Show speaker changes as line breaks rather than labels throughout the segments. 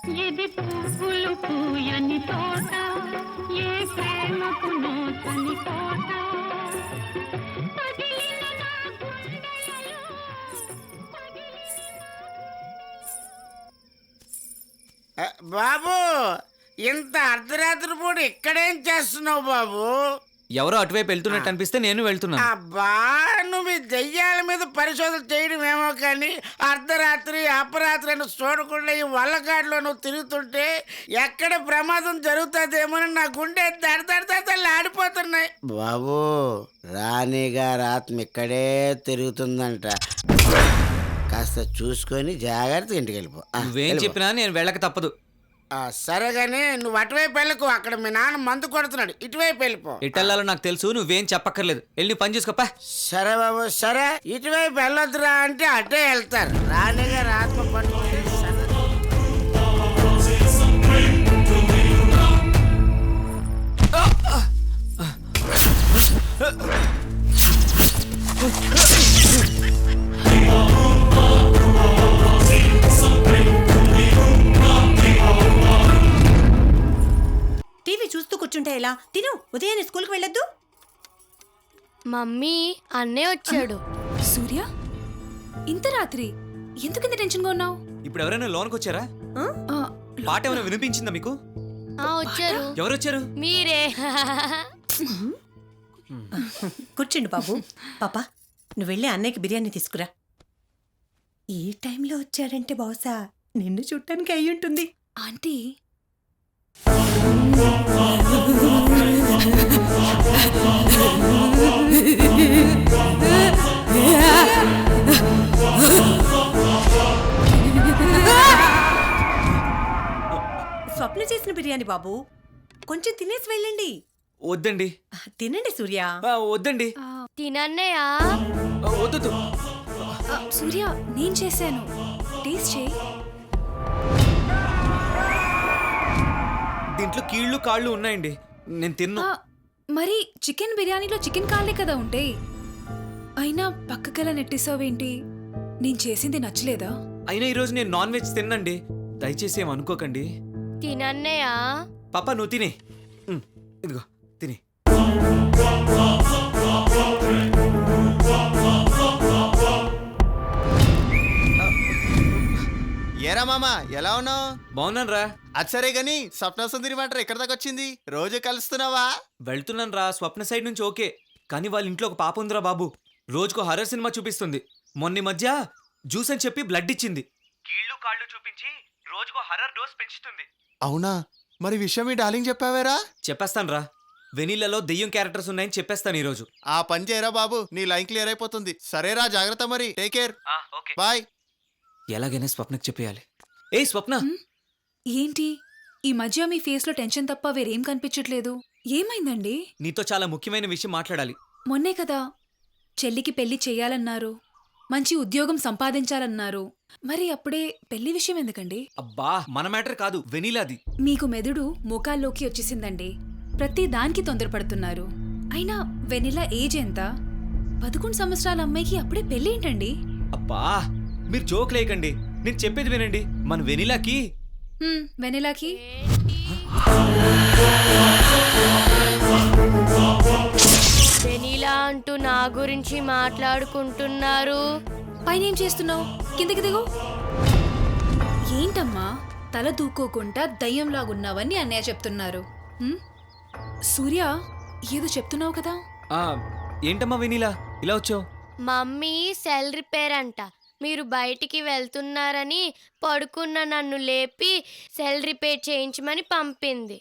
ఇది పువ్వులు పూయని తోట, ఏ ప్రేమకు నోచని కోట. పగిలిన నా గుండెలలో
బాబు, ఇంత అర్ధరాత్రి పూట ఇక్కడేం చేస్తున్నావు బాబు?
ఎవరో అటువైపు వెళ్తున్నట్టు అనిపిస్తే నేను వెళ్తున్నాను.
అబ్బా, నువ్వు ఈ దెయ్యాల మీద పరిశోధన చేయడం ఏమో కానీ అర్ధరాత్రి అపరాత్రి అని చూడకుండా ఈ వల్లకాడులో నువ్వు తిరుగుతుంటే ఎక్కడ ప్రమాదం జరుగుతుందేమోని నా గుండె దడదడదలు ఆడిపోతున్నాయి. బాబు, రాణిగారి ఆత్మ ఇక్కడే తిరుగుతుందంట, కాస్త చూసుకొని జాగ్రత్తగా ఇంటికి వెళ్ళిపో.
నువ్వేం చెప్పినా నేను వెళ్ళక తప్పదు.
సరే గానీ నువ్వు అటువైపు వెళ్ళకు, అక్కడ మీ నాన్న మందు కొడుతున్నాడు, ఇటువైపు వెళ్ళిపో.
ఇటెళ్ళాలో నాకు తెలుసు, నువ్వేం చెప్పక్కర్లేదు. వెళ్ళి పని చూసుకోపా.
సరే బాబు, సరే. ఇటువైపు వెళ్ళొద్దురా అంటే అటే వెళ్తారు. రాణిగారు ఆత్మ పని
టీవీ చూస్తూ కూర్చుంటే ఎలా? తిను, ఉదయాన్నే స్కూల్కి వెళ్ళొద్దు.
మమ్మీ, అన్నయ్య వచ్చాడు.
సూర్య, ఇంత రాత్రి ఎందుకు ఇంత టెన్షన్గా ఉన్నావు?
ఇప్పుడు ఎవరైనా లోన్కి వచ్చారా? పాట ఏమైనా వినిపించిందా మీకు?
వచ్చారు.
ఎవరు వచ్చారు?
మీరే.
కూర్చోండి బాబు. పాపా, నువ్వు వెళ్ళి అన్నయ్యకి బిర్యానీ తీసుకురా. ఈ టైంలో వచ్చాడంటే బహుశా నిన్ను చూడటానికి అయి ఉంటుంది.
ఆంటీ,
స్వప్న చేసిన బిర్యానీ బాబు, కొంచెం తినేసి వెళ్ళండి.
వద్దండి.
తినండి సూర్య.
వద్దండి.
తినన్నయ్యా.
వద్దు.
సూర్య, నేను చేశాను, టేస్ట్ చేయి.
దీంట్లో కీళ్ళు కాళ్ళు ఉన్నాయండి, నేను తిన్నా.
మరి చికెన్ బిర్యానీలో చికెన్ కాళ్ళే కదా ఉంటాయి. అయినా పక్కకెలా నెట్టేసావేంటి? నేను చేసింది నచ్చలేదా?
అయినా ఈరోజు నేను నాన్ వెజ్ తిన్నండి, దయచేసి ఏమనుకోకండి.
తినన్నయ్యా.
పాపా, నువ్వు తినే. ఇదిగో తినే.
ఏరా మామా, ఎలా ఉన్నావు?
బాగున్నాను రా.
అది సరే గాని స్వప్న సుందరి మ్యాటర్ ఎక్కడి దాకా వచ్చింది? రోజు కలుస్తున్నావా?
వెళ్తున్నాను రా. స్వప్న సైడ్ నుంచి ఓకే, కానీ వాళ్ళ ఇంట్లో ఒక పాప ఉందిరా బాబు. రోజుకో హర్రర్ సినిమా చూపిస్తుంది. మొన్న మధ్య జ్యూస్ అని చెప్పి బ్లడ్ ఇచ్చింది. కీళ్ళు కాళ్ళు చూపించి రోజుకో హర్రర్ డోస్ పెంచుతుంది.
అవునా? మరి విషయం మీ డార్లింగ్ చెప్పావేరా?
చెప్పేస్తాను రా. వెనీలలో దెయ్యం క్యారెక్టర్స్ ఉన్నాయని చెప్పేస్తాను ఈరోజు.
ఆ పని చేయరా బాబు, నీ లైన్ క్లియర్ అయిపోతుంది. సరేరా, జాగ్రత్త మరి. Take care. బాయ్.
ఎలాగైనా స్వప్నకు చెప్పేయాలి. ఏ స్వప్న,
ఏంటి ఈ మధ్య మీ ఫేస్లో టెన్షన్ తప్ప వేరేం కనిపించట్లేదు? ఏమైందండి?
నీతో చాలా ముఖ్యమైన విషయం మాట్లాడాలి.
మొన్నే కదా చెల్లికి పెళ్లి చెయ్యాలన్నారు, మంచి ఉద్యోగం సంపాదించాలన్నారు. మరి అప్పుడే పెళ్లి విషయం ఎందుకండి?
అబ్బా, మన మ్యాటర్ కాదు, వెనీలాది.
మీకు మెదడు మోకాల్లోకి వచ్చేసిందండి. ప్రతి దానికి తొందరపడుతున్నారు. అయినా వెనిలా ఏజ్ ఎంత? 11 సంవత్సరాల అమ్మాయికి అప్పుడే పెళ్లి ఏంటండి?
అబ్బా, మీరు జోక్ లేకండి, నేను చెప్పేది వినండి. మన వెనీలాకి
వెనిలాకి
వెనీలా అంటూ నా గురించి మాట్లాడుకుంటున్నారు.
పైన ఏం చేస్తున్నావు? కిందకి దిగు. ఏంటమ్మా తల దూకోకుండా దయ్యంలాగున్నావని అన్నయ్య చెప్తున్నారు. సూర్య, ఏదో చెప్తున్నావు కదా?
ఏంటమ్మా వెనీలా ఇలా వచ్చావు?
మమ్మీ సెల్ రిపేర్ అంట, మీరు బయటికి వెళ్తున్నారని పడుకున్న నన్ను లేపి సెల్ రిపేర్ చేయించమని పంపింది.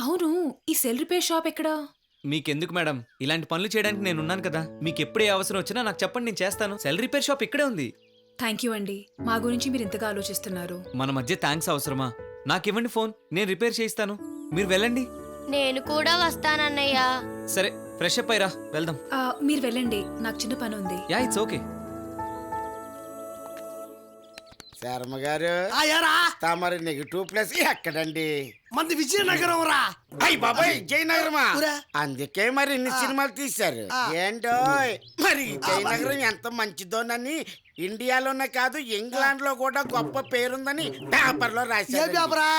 అవును, ఈ సెల్ రిపేర్ షాప్ ఎక్కడా?
మీకెందుకు మేడం, ఇలాంటి పనులు చేయడానికి నేనున్నాను కదా. మీకు ఎప్పుడే అవసరం వచ్చినా నాకు చెప్పండి, నేను చేస్తాను. సెల్ రిపేర్ షాప్ ఇక్కడే ఉంది.
థ్యాంక్ యూ అండి, మా గురించి మీరు ఇంతగా ఆలోచిస్తున్నారు.
మన మధ్య థ్యాంక్స్ అవసరమా? నాకివ్వండి ఫోన్, నేను రిపేర్ చేయిస్తాను. మీరు వెళ్ళండి.
నేను కూడా వస్తానన్నయ్యా.
సరే, ఫ్రెష్ అప్ అయ్యిరా, వెళ్దాం.
మీరు వెళ్ళండి, నాకు చిన్న పని ఉంది.
Yeah, it's okay.
శర్మ గారు
యారా
తమరి నెగిటివ్ ప్లస్ ఎక్కడండి?
మంది విజయనగరం రా.
అయ్యి బాబాయ్ జయనగరమా?
ఊరా.
అందుకే మరి ఇన్ని సినిమాలు తీశారు. ఏంటో మరి జయనగరం ఎంత మంచిదోనని ఇండియాలోనే కాదు ఇంగ్లాండ్ లో కూడా గొప్ప పేరుందని పేపర్ లో
ఏ
రాశారు.
పేపరా?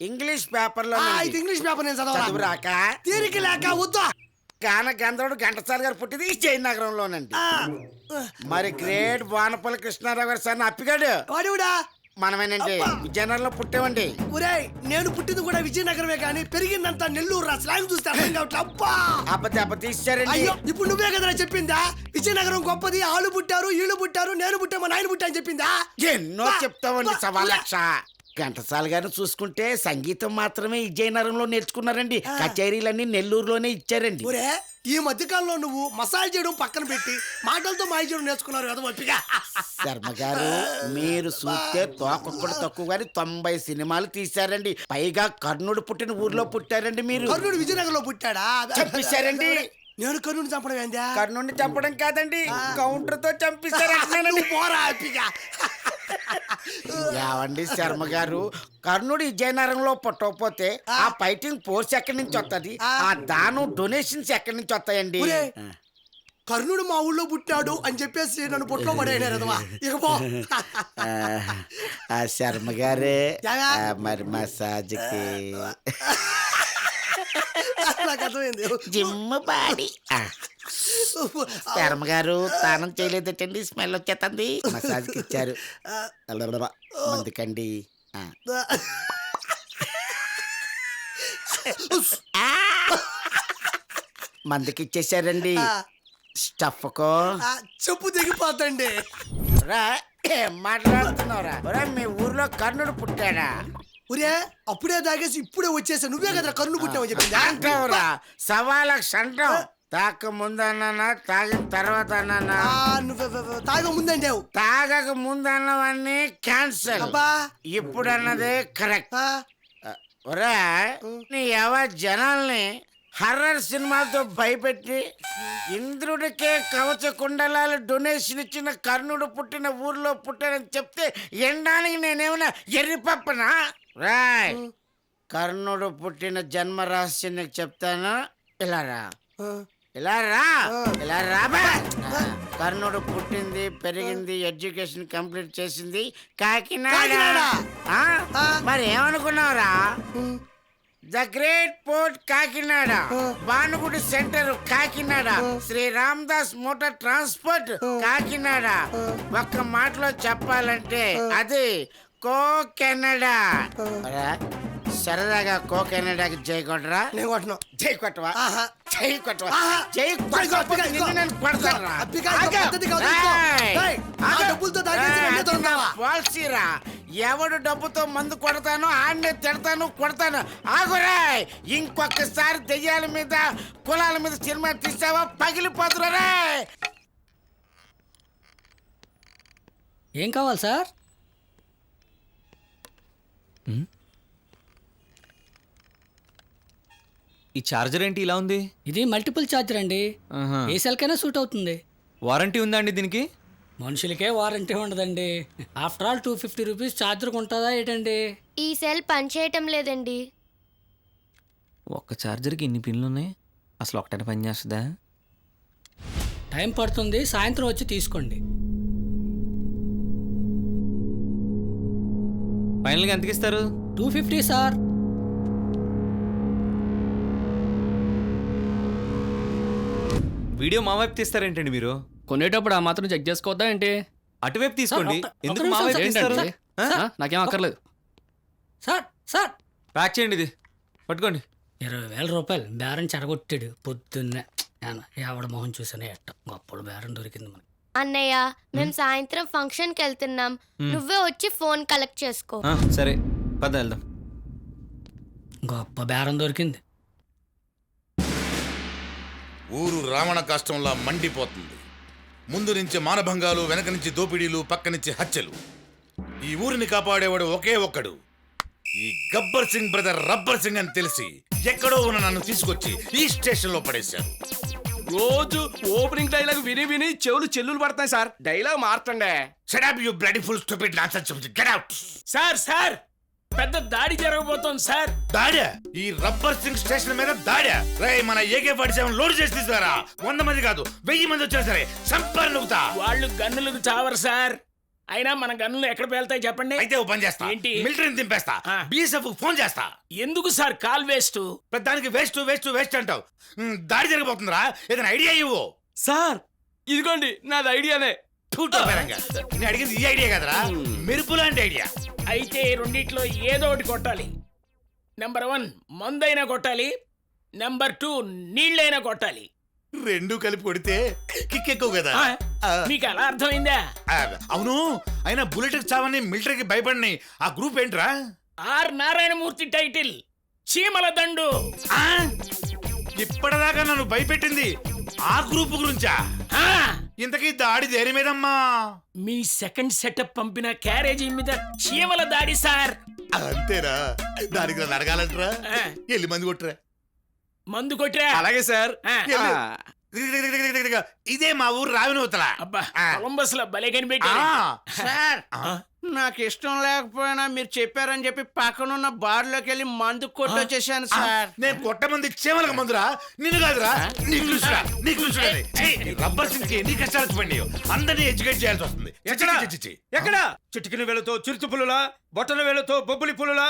ఇంగ్లీష్ పేపర్ లో
ఇది ఇంగ్లీష్ పేపర్ నేను చదవరా.
చదువురాక
తీరిక లేక వద్దా.
గాన గంధర్వుడు ఘంటసాల గారు పుట్టింది ఈ జయనగరంలోనండి. మరి గ్రేట్ వానపల్లి కృష్ణారావు గారు సార్ అప్పిగాడు
వాడివిడా
మనమేనండి విజయనగరంలో పుట్టామండి.
ఒరేయ్ నేను పుట్టింది కూడా విజయనగరమే కానీ పెరిగిందంతా నెల్లూరు రా. స్లాంగ్ చూస్తే అర్థం కావట్లే. అబ్బా
దెబ్బ తీశారండి.
అయ్యో ఇప్పుడు నువ్వే కదరా చెప్పిందా విజయనగరం గొప్పది, ఆళ్ళు పుట్టారు వీళ్ళు పుట్టారు నేను పుట్టా మా నాయన పుట్టా అని చెప్పిందా?
ఎన్నో చెప్తామండి సవాలక్ష. ఘంటసాల గారిని చూసుకుంటే సంగీతం మాత్రమే విజయనగరంలో నేర్చుకున్నారండి. కచేరీలన్నీ నెల్లూరులోనే ఇచ్చారండి.
ఒరే ఈ మధ్యకాలంలో నువ్వు మసాజ్ చేయడం పక్కన పెట్టి మాటలతో మాయ చేయడం నేర్చుకున్నారు కదా ఒప్పిగా.
శర్మ గారు మీరు చూస్తే తోకొక్కడు తక్కువ గాని 90 సినిమాలు తీశారండి. పైగా కర్ణుడు పుట్టిన ఊర్లో పుట్టారండి. మీరు
కర్ణుడు విజయనగరంలో పుట్టాడా?
చంపేశారండి.
నేను కర్ణుడిని చంపడం ఏందా?
కర్ణుడిని చంపడం కాదండి కౌంటర్ తో చంపేశారండి.
పోరా అప్పిగా.
యావండి శర్మ గారు కర్ణుడు విజయనగరంలో పుట్టకపోతే ఆ ఫైటింగ్ ఫోర్స్ ఎక్కడి నుంచి వస్తుంది? ఆ దానం డొనేషన్స్ ఎక్కడి నుంచి వస్తాయండి?
ఒరే, కర్ణుడు మా ఊళ్ళో పుట్టాడు అని చెప్పేసి నన్ను పొట్లో పడేయలేదమ్మా. ఇక పో.
ఆ శర్మ గారే
జాగా.
మరి మసాజ్కి
నాకు అర్థమైంది.
Gym body. శర్మ గారు స్నానం చేయలేదటండి స్మెల్ వచ్చేస్తుంది. మసాజ్కి ఇచ్చారు అందుకండి. మందుకి ఇచ్చేసారండి స్టఫ్కో.
చెప్పు దిగిపోతండి.
రా ఏం మాట్లాడుతున్నావురా? మీ ఊర్లో కర్ణుడు పుట్టాడా?
ఒరే అప్పుడే తాగేసి ఇప్పుడే వచ్చేసా. నువ్వే కదా కర్ణుడు పుట్టావని చెప్పింది.
అంటావురా సవాలకు సంటాం. తాక ముందన్నా తాగిన తర్వాత అన్నా?
నువ్వు తాగ ముందంటావు.
తాగక ముందన్నవన్నీ క్యాన్సల్.
అబ్బా
ఇప్పుడు అన్నదే కరెక్ట్.
ఆ,
ఒరే నీ జనాల్ని హర్రర్ సినిమాలతో భయపెట్టి ఇంద్రుడికే కవచ కుండలాలు డొనేషన్ ఇచ్చిన కర్ణుడు పుట్టిన ఊర్లో పుట్టానని చెప్తే ఎండానికి నేనేమైనా ఎర్రిపప్పనా? రాయ్ కర్ణుడు పుట్టిన జన్మ రహస్యం నీకు చెప్తాను. ఇలా రా ఇలా రా ఇలా రాబా. కర్ణుడు పుట్టింది పెరిగింది ఎడ్యుకేషన్ కంప్లీట్ చేసింది కాకినాడ. మరి ఏమనుకున్నావురా? The great port Kakinada, Bhanugudi centre Kakinada, Shri Ramdas motor transport Kakinada. ఒక్క మాటలో చెప్పాలంటే అది కో కెనడా. సరదాగా కో కెనడాకి జై కొట్టరా?
నేను కొట్టను.
జై కొట్టవా? జై కొట్టవా?
ఆహా.
జై కొట్టకపోతే నిన్ను నేను కొడతానురా.
డబ్బులతో తాగేసి నన్నే దొరకవా?
పాలసీరా ఎవడు డబ్బుతో మందు కొడతాను ఆడనే తిడతాను కొడతాను. ఆగురాయ్ ఇంకొకసారి దెయ్యాల మీద కులాల మీద సినిమా తీసావా పగిలిపోతురా.
ఏం కావాలి సార్?
ఈ చార్జర్ ఏంటి ఇలా ఉంది?
ఇది మల్టిపుల్ ఛార్జర్ అండి.
ఆహా.
ఏ సెల్కైనా సూట్ అవుతుంది.
వారంటీ ఉందా అండి దీనికి?
మనుషులకే వారంటీ ఉండదండి. ఆఫ్టర్ ఆల్ 250 రూపీస్ ఛార్జర్ ఉంటుందా ఏంటండి?
ఈ సెల్ పనిచేయటం లేదండి.
ఒక్క చార్జర్కి ఇన్ని పిన్లు ఉన్నాయి, అసలు ఒకటైనా పని చేస్తుందా?
టైం పడుతుంది, సాయంత్రం వచ్చి తీసుకోండి.
ఫైనల్గా ఎంతకి ఇస్తారు?
250 సార్.
వీడియో మా వైపు తీస్తారేంటండి మీరు?
కొనేటప్పుడు ఆ మాత్రం చెక్ చేసుకోవద్దా ఏంటి?
అటువైపు తీసుకోండి.
సార్,
ఎందుకు
ఒక్క
మా వైపు
నిమిషం
తీస్తారు?
సార్.
ఆ?
నాకేం అక్కర్లేదు.
సార్ సార్
ప్యాక్ చేయండి, ఇది పట్టుకోండి.
20,000 రూపాయలు బేరం చెడగొట్టాడు పొద్దున్నే. ఎవడ మొహం చూసానే ఎట్ట గొప్పలు బేరం దొరికింది మనకి.
అన్నయ్య మేము సాయంత్రం ఫంక్షన్కి వెళ్తున్నాం. నువ్వే వచ్చి ఫోన్ కలెక్ట్ చేసుకో.
సరే పద వెళ్దాం.
గొప్ప బేరం దొరికింది.
ఊరు రావణ కాష్టంలా మండిపోతుంది. ముందు నుంచి మానభంగాలు, వెనక నుంచి దోపిడీలు, పక్క నుంచి హత్యలు. ఈ ఊరిని కాపాడేవాడు ఒకే ఒక్కడు, ఈ గబ్బర్ సింగ్ బ్రదర్ రబ్బర్ సింగ్ అని తెలిసి ఎక్కడో ఉన్న నన్ను తీసుకొచ్చి ఈ స్టేషన్ లో పడేశారు.
రోజు ఓపెనింగ్ డైలాగ్ విని విని చెవులు చెల్లులు పడతాయి సార్. డైలాగ్ మార్చండి.
Shut up you bloody full stupid nonsense. Get out.
Sir పెద్ద దాడి జరగబోతోంది సార్.
దాడా? ఈ రబ్బర్ సింగ్ స్టేషన్ మీద దాడా? రే మన AK-47 లోడ్ చేసి తీసుకురా. 100 మంది కాదు 1000 మంది వచ్చినా సరే సంపర్ నువ్వుతా.
వాళ్ళు గన్నులకు చావరు సార్. అయినా మన గన్నులు ఎక్కడ పేలుతాయి చెప్పండి.
అయితే ఓ పని చేస్తా.
ఏంటి?
మిలిటరీని దింపేస్తా. BSF ఫోన్ చేస్తా.
ఎందుకు సార్ కాల్ వేస్ట్?
దానికి వేస్ట్ అంటావు. దాడి జరగబోతుందిరా, ఏదైనా ఐడియా ఇవ్వు.
సార్ ఇదిగోండి నాది ఐడియానే.
నేను అడిగింది ఈ ఐడియా కదరా, మెరుపు లాంటి ఐడియా.
అయితే రెండిట్లో ఏదో ఒకటి కొట్టాలి. నెంబర్ 1 మందైనా కొట్టాలి, నెంబర్ 2 నీళ్ళైనా కొట్టాలి.
రెండు కలిపి కొడితే కిక్ ఎక్కువ కదా.
మీకు అలా అర్థమైందా?
అవును, అయినా బుల్లెట్ చావని మిలిటరీకి భయపడినాయి ఆ గ్రూప్ ఏంట్రా?
ఆర్ నారాయణమూర్తి టైటిల్ చీమల దండు.
ఇప్పటిదాకా నన్ను భయపెట్టింది ఆ గ్రూప్ గురించా? ఇంతకీ దాడి దేని మీదమ్మా?
మీ సెకండ్ సెటప్ పంపిన క్యారేజీ మీద చీమల దాడి సార్.
అంతేరా? దానికి నన్ను అడగాలంటరా? వెళ్ళి మంది కొట్టరా.
మందు కొట్రా?
అలాగే సార్.
ఇదే మా ఊరు రావినూతల.
అబ్బా కొలంబస్ లో భలే కనిపెట్టా.
సార్ నాకు ఇష్టం లేకపోయినా మీరు చెప్పారని చెప్పి పక్కనున్న బార్లోకి వెళ్ళి మందు కొట్టొచ్చేసాను సార్.
నేను కొట్టమంది చీమలకు మందురా, నిన్ను కాదురా. నీకు రబ్బర్ సింగ్ ఎన్ని కష్టాలు వచ్చిపోయినాయో అందరినీ ఎడ్యుకేట్ చేయాల్సి వస్తుంది.
ఎక్కడ చిటికిన వేలతో చిరుత పులులా, బొట్టన వేలతో బొబ్బులి పులులా,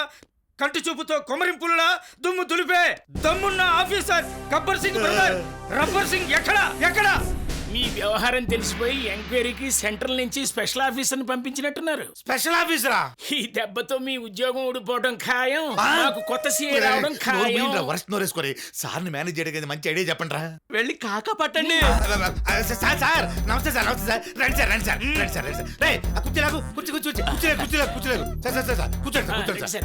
కంటి చూపుతో కొమరిం పులులా దుమ్ము దులిపే దమ్మున్న officer Gabbar Singh brother rubber Singh ఎక్కడ?
మీ వ్యవహారం తెలిసిపోయి ఎంక్వైరీకి సెంట్రల్ నుంచి స్పెషల్ ఆఫీసర్ పంపించినట్టున్నారు.
స్పెషల్ ఆఫీసరా?
ఈ దెబ్బతో మీ ఉద్యోగం ఊడిపోవడం ఖాయం, నాకు కొత్త సీఏ రావడం ఖాయం.
సార్ని మేనేజ్ చేయడానికి మంచి ఐడియా చెప్పండి రా.
వెళ్ళి కాక పట్టండి.
సార్ నమస్తే సార్. రండి సార్.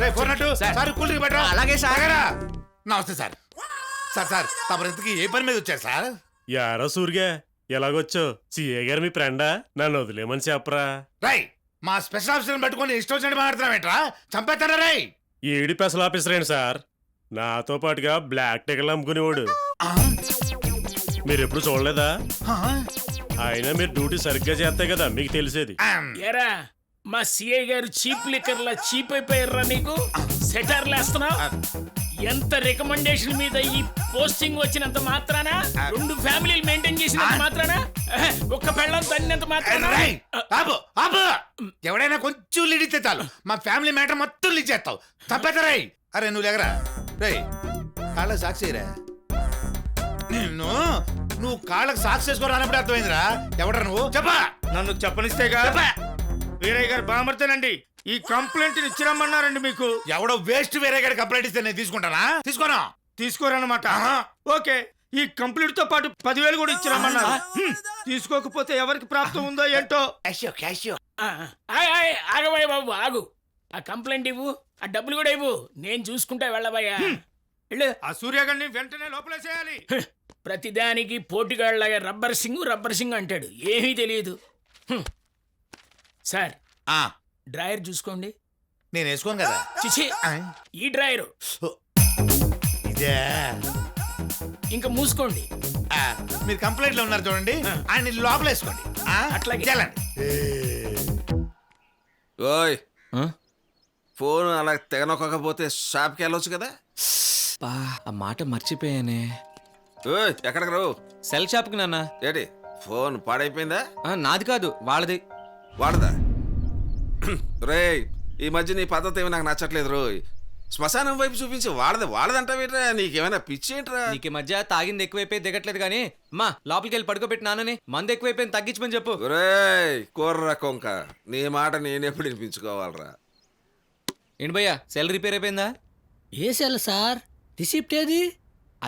రే కూర్చోండి.
అలాగే సార్.
నమస్తే సార్. సార్ తమరు ఇంతకీ ఏ పని మీద వచ్చారు సార్?
యారా సూర్గా ఎలాగొచ్చో సిఏ గారు మీ ఫ్రెండా? నన్ను వదిలేమని చెప్పరా.
రై మా స్పెషల్ ఆఫీసర్ పట్టుకొని ఇష్టం వచ్చినట్టు మాట్లాడుతున్నావేంట్రా? చంపేస్తారా రై?
ఏడి స్పెషల్ ఆఫీసర్ ఏంటి సార్? నాతో పాటుగా బ్లాక్ టికెట్లు అమ్ముకునేవాడు. మీరు ఎప్పుడు చూడలేదా? అయినా మీరు డ్యూటీ సరిగ్గా చేస్తే కదా మీకు తెలిసేది.
ఏరా మా సిఐ గారు చీప్ లిక్కర్లా చీప్ అయిపోయారా? నీకు సెటర్లు వేస్తున్నావు. ఎంత రికమెండేషన్ మీద ఈ పోస్టింగ్ వచ్చినంత మాత్రాన, 2 ఫ్యామిలీలు మెయింటైన్ చేసినంత మాత్రాన, ఒక్క పెళ్ళం తన్నినంత మాత్రాన.
ఎవడైనా కొంచెం లీడ్ ఇస్తే చాలు మా ఫ్యామిలీ మ్యాటర్ మొత్తం లీడ్ చేస్తావు. తప్పేతరై. అరే నువ్వు లేగరా రై. కాళ్ళకి సాక్షిరా. నువ్వు కాళ్ళకి సాక్షి చేసుకోరానప్పుడు అర్థమైందిరా. ఎవడరా నువ్వు? చెప్పా.
నన్ను చెప్పనిస్తేగా. వీరయ్య గారు బామర్తేనండి. ఈ కంప్లైంట్ ఇచ్చిరమ్మన్నారండి మీకు.
ఎవడో వేస్ట్ వేరే గారి కంప్లైంట్ ఇస్తే నేను తీసుకుంటానా?
తీసుకోరన్నమాట. ఓకే, ఈ కంప్లైంట్ తో పాటు 10,000 కూడా ఇచ్చిరమ్మన్నారు. తీసుకోకపోతే ఎవరికి ప్రాప్తం ఉందో ఏంటో.
ఆగబోయే బాబు ఆగు. ఆ కంప్లైంట్ ఇవ్వు, ఆ డబ్బులు కూడా ఇవ్వు, నేను చూసుకుంటా వెళ్ళబోయా.
ఆ సూర్యగారిని వెంటనే లోపలేసేయాలి.
ప్రతిదానికి పోటీగాళ్ళగా రబ్బర్ సింగ్ అంటాడు, ఏమీ తెలియదు. సార్ డ్రాయర్ చూసుకోండి.
నేను వేసుకోను కదా.
చిచి, ఈ డ్రాయరు
ఇదే.
ఇంకా మూసుకోండి.
మీరు కంప్లైంట్ లో ఉన్నారు చూడండి, ఆయన లోపల వేసుకోండి.
అట్లాగే
ఓయ్ ఫోన్ అలా తెగనొక్కకపోతే షాప్కి వెళ్ళొచ్చు కదా.
ఆ మాట మర్చిపోయానే.
ఓయ్ ఎక్కడికి రావు?
సెల్ షాప్కి నాన్న.
ఏంటి ఫోన్ పాడైపోయిందా?
నాది కాదు, వాళ్ళది.
వాడదా? రే ఈ మధ్య నీ పద్ధతి ఏమి నాకు నచ్చట్లేదు రోయ్. శ్మశానం వైపు చూపించి వాడదంటావేట్రా? నీకేమైనా పిచ్చి ఏంట్రా?
నీకు మధ్య తాగింది ఎక్కువైపోయి దిగట్లేదు కానీ మా లోపలికి వెళ్ళి పడుకోబెట్టి నాన్నని మందు ఎక్కువైపోయింది తగ్గించమని చెప్పు.
రే కోర్రా కొంక, నీ మాట నేనెప్పుడు వినిపించుకోవాలరా?
ఏంటి భయ్యా సెల్ రిపేర్ అయిపోయిందా?
ఏ సెల్ సార్? రిసిప్ట్ ఏది?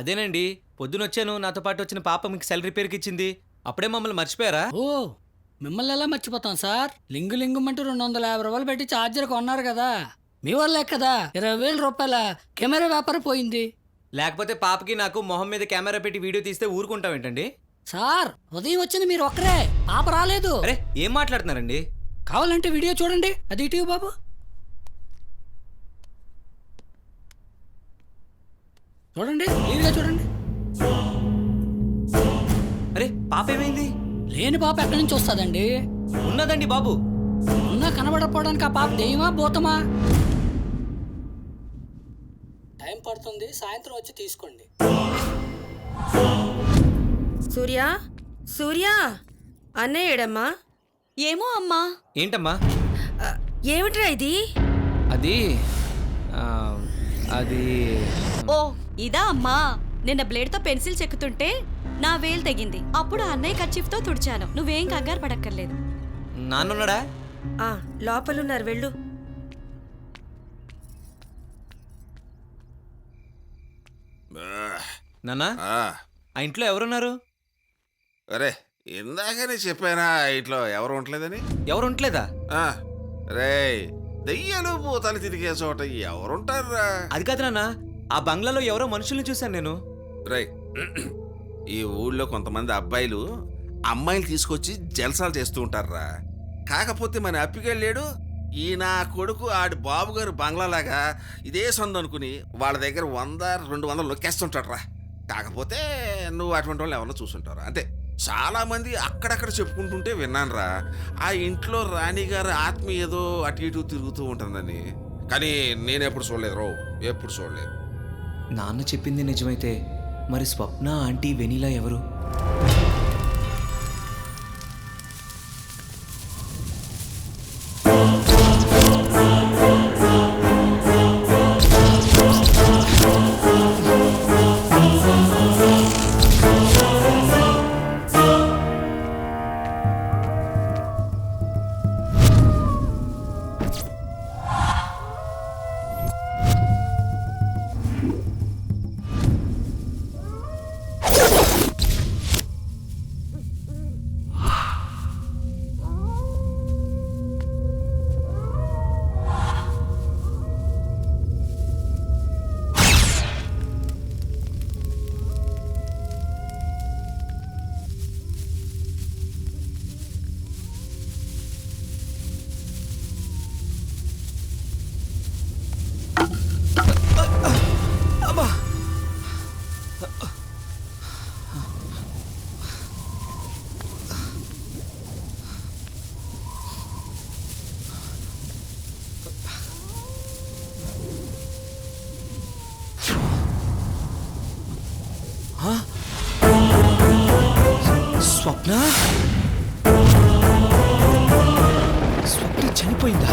అదేనండి, పొద్దునొచ్చాను, నాతో పాటు వచ్చిన పాప మీకు సెల్ రిపేర్కి ఇచ్చింది. అప్పుడే మమ్మల్ని మర్చిపోయారా?
ఓ మిమ్మల్ని ఎలా మర్చిపోతాం సార్? లింగుమంటూ 250 రూపాయలు పెట్టి ఛార్జర్ కొన్నారు కదా, మీ వల్లే కదా 20,000 రూపాయల కెమెరా వ్యాపారం పోయింది.
లేకపోతే పాపకి నాకు మొహం మీద కెమెరా పెట్టి వీడియో తీస్తే ఊరుకుంటాం ఏంటండి?
సార్ ఉదయం వచ్చింది మీరు ఒక్కరే, పాప రాలేదు.
అరే ఏం మాట్లాడుతున్నారండి?
కావాలంటే వీడియో చూడండి, అది ఇటీవ్ బాబు. చూడండి, క్లియర్గా చూడండి.
అరే పాప ఏమైంది?
లేని పాప ఎక్కడి నుంచి వస్తుందండి?
ఉన్నదండి బాబు.
ఉన్నా కనబడకపోవడానికి ఆ పాప దెయ్యమా భూతమా? టైం పడుతుంది, సాయంత్రం వచ్చి తీసుకోండి.
సూర్య సూర్య అన్నయ్యడమ్మా.
ఏమో అమ్మా.
ఏంటమ్మా?
ఏమిట్రా ఇది?
అది అది
ఓ ఇదా అమ్మా, నిన్న బ్లేడ్తో పెన్సిల్ చెక్కుతుంటే నా వేలు తెగింది. అప్పుడు అన్నయ్య కర్చీఫ్తో తుడిచాను. నువ్వేం కంగారు పడక్కర్లేదు.
నాన్నున్నాడా?
లోపలున్నారు, వెళ్ళు.
నాన్నా, ఆ ఇంట్లో ఎవరున్నారు?
అరే ఇందాకనే చెప్పానా ఇంట్లో ఎవరు ఉండలేదని.
ఎవరు ఉండలేదా?
రే దెయ్యాలు భూతాలు తిరిగే చోట ఎవరుంటారా?
అది కాదు నాన్న, ఆ బంగ్లాలో ఎవరో మనుషుల్ని చూశాను నేను.
రే ఈ ఊళ్ళో కొంతమంది అబ్బాయిలు అమ్మాయిలు తీసుకొచ్చి జల్సాలు చేస్తూ ఉంటారా. కాకపోతే మన అప్పికెళ్ళాడు ఈ నా కొడుకు ఆడి బాబు గారు బంగ్లాలాగా ఇదే సొంత అనుకుని వాళ్ళ దగ్గర 100-200 నొక్కేస్తుంటాడు రా. కాకపోతే నువ్వు అటువంటి వాళ్ళు ఎవరన్నా చూసుంటారు అంతే. చాలా మంది అక్కడక్కడ చెప్పుకుంటుంటే విన్నానురా, ఆ ఇంట్లో రాణిగారి ఆత్మ ఏదో అటు ఇటు తిరుగుతూ ఉంటుందని. కానీ నేను ఎప్పుడు చూడలేదు రో, ఎప్పుడు చూడలేదు.
నాన్న చెప్పింది నిజమైతే మరి స్వప్న ఆంటీ వెనీలా ఎవరు? స్వప్న? స్వప్న చనిపోయిందా?